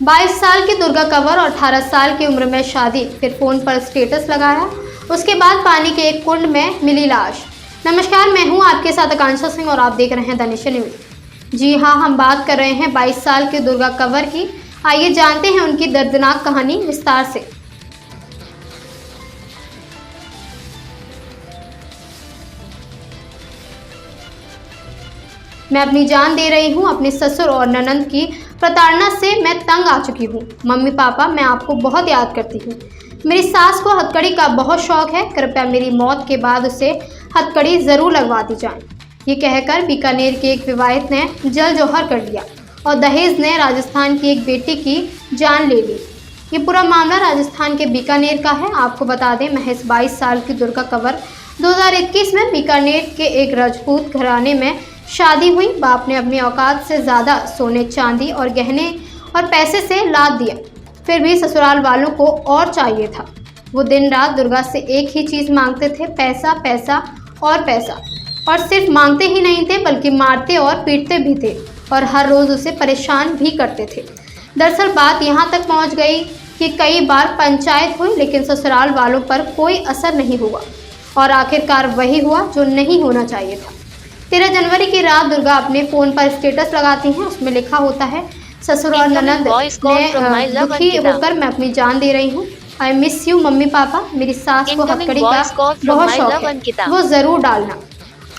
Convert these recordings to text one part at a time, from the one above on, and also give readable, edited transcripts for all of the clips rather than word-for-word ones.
22 साल की दुर्गा कंवर और 18 साल की उम्र में शादी, फिर फोन पर स्टेटस लगाया, उसके बाद पानी के एक कुंड में मिली लाश। नमस्कार, मैं हूं आपके साथ आकांक्षा सिंह और आप देख रहे हैं द नेशन न्यूज। जी हां, हम बात कर रहे हैं 22 साल की दुर्गा कंवर की। आइए जानते हैं उनकी दर्दनाक कहानी विस्तार से। मैं अपनी जान दे रही हूँ। अपने ससुर और ननंद की प्रताड़ना से मैं तंग आ चुकी हूँ। मम्मी पापा, मैं आपको बहुत याद करती हूँ। मेरी सास को हथकड़ी का बहुत शौक है। कृपया मेरी मौत के बाद उसे हथकड़ी जरूर लगवा दी जाए। ये कहकर बीकानेर के एक विवाहित ने जल जौहर कर लिया और दहेज ने राजस्थान की एक बेटी की जान ले ली। ये पूरा मामला राजस्थान के बीकानेर का है। आपको बता दें, महज 22 साल की दुर्गा कंवर 2021 में बीकानेर के एक राजपूत घराने में शादी हुई। बाप ने अपनी औकात से ज़्यादा सोने चांदी और गहने और पैसे से लाद दिया, फिर भी ससुराल वालों को और चाहिए था। वो दिन रात दुर्गा से एक ही चीज़ मांगते थे, पैसा, पैसा और पैसा। और सिर्फ मांगते ही नहीं थे बल्कि मारते और पीटते भी थे और हर रोज़ उसे परेशान भी करते थे। दरअसल बात यहाँ तक पहुँच गई कि कई बार पंचायत हुई, लेकिन ससुराल वालों पर कोई असर नहीं हुआ और आखिरकार वही हुआ जो नहीं होना चाहिए था। 13 जनवरी की रात दुर्गा अपने फ़ोन पर स्टेटस लगाती हैं। उसमें लिखा होता है, ससुर और ननंद ने दुखी होकर मैं अपनी जान दे रही हूँ। I miss you mummy papa. मेरी सास को हथकड़ी का बहुत शौक है, वो ज़रूर डालना।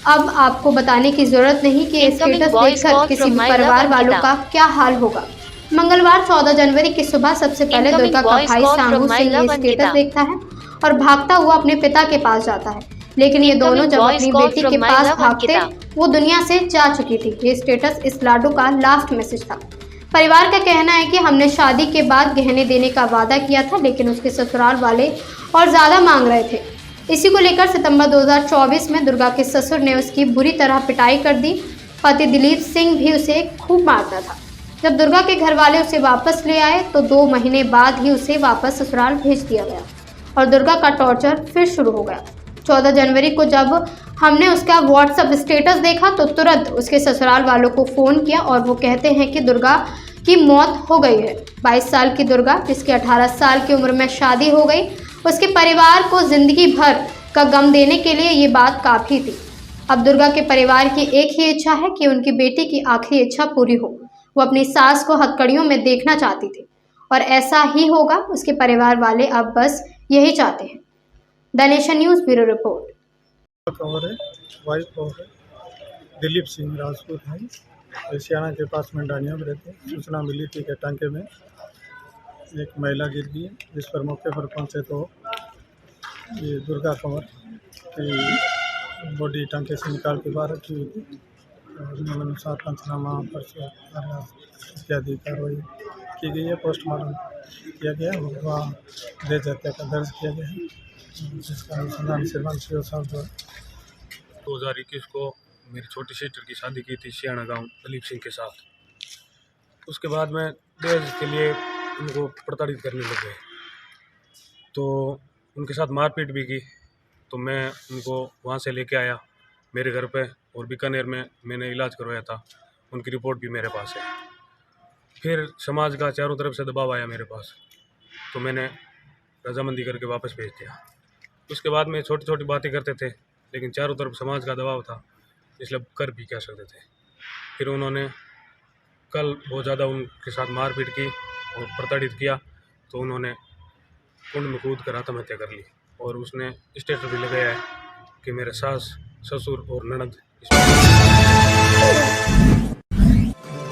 अब आपको बताने की ज़रूरत नहीं कि स्टेटस देखकर किसी परिवार वालों का क्या हाल होगा। मंगलवार 14 जनवरी की सुबह सबसे पहले दुर्गा का भाई सांगू सिंह ये स्टेटस देखता है और भागता हुआ अपने पिता के पास जाता है। लेकिन ये दोनों जब अपनी बेटी के पास भागते, वो दुनिया से जा चुकी थी। ये स्टेटस इस लाडू का लास्ट मैसेज था। परिवार का कहना है कि हमने शादी के बाद गहने देने का वादा किया था, लेकिन उसके ससुराल वाले और ज़्यादा मांग रहे थे। इसी को लेकर सितंबर 2024 में दुर्गा के ससुर ने उसकी बुरी तरह पिटाई कर दी। पति दिलीप सिंह भी उसे खूब मारता था। जब दुर्गा के घर वाले उसे वापस ले आए तो 2 महीने बाद ही उसे वापस ससुराल भेज दिया गया और दुर्गा का टॉर्चर फिर शुरू हो गया। 14 जनवरी को जब हमने उसका व्हाट्सएप स्टेटस देखा तो तुरंत उसके ससुराल वालों को फ़ोन किया और वो कहते हैं कि दुर्गा की मौत हो गई है। 22 साल की दुर्गा, जिसकी 18 साल की उम्र में शादी हो गई, उसके परिवार को ज़िंदगी भर का गम देने के लिए ये बात काफ़ी थी। अब दुर्गा के परिवार की एक ही इच्छा है कि उनकी बेटी की आखिरी इच्छा पूरी हो। वो अपनी सास को हथकड़ियों में देखना चाहती थी और ऐसा ही होगा। उसके परिवार वाले अब बस यही चाहते हैं। The nation news bureau report. Kanwar है, वाइफ ऑफ दिलीप सिंह राजपूत हैं। एशियाना के पास में डानिया में रहते हैं। सूचना मिली थी कि टांके में एक महिला गिर गई है, जिस पर मौके पर पहुंचे तो ये दुर्गा कंवर की बॉडी टांके से निकाल के बाहर रखी हुई थी। अनुसार पंचनामा पर इत्यादि कार्रवाई की गई है। पोस्टमार्टम किया गया, वहाँ डेथ हत्या का दर्ज किया गया है, जिसका अनुसंधान श्रीमान शिव साहब द्वारा 2021 को मेरी छोटी सिस्टर की शादी की थी सियाना गांव दिलीप सिंह के साथ। उसके बाद मैं दहेज के लिए उनको प्रताड़ित करने लग गए, तो उनके साथ मारपीट भी की। तो मैं उनको वहाँ से लेके आया मेरे घर पे और बीकानेर में मैंने इलाज करवाया था। उनकी रिपोर्ट भी मेरे पास है। फिर समाज का चारों तरफ से दबाव आया मेरे पास, तो मैंने रजामंदी करके वापस भेज दिया। उसके बाद में छोटी छोटी बातें करते थे, लेकिन चारों तरफ समाज का दबाव था, इसलिए कर भी क्या सकते थे। फिर उन्होंने कल बहुत ज़्यादा उनके साथ मारपीट की और प्रताड़ित किया, तो उन्होंने कुंड में कूद कर आत्महत्या कर ली। और उसने स्टेटस भी लगाया है कि मेरे सास, ससुर और ननद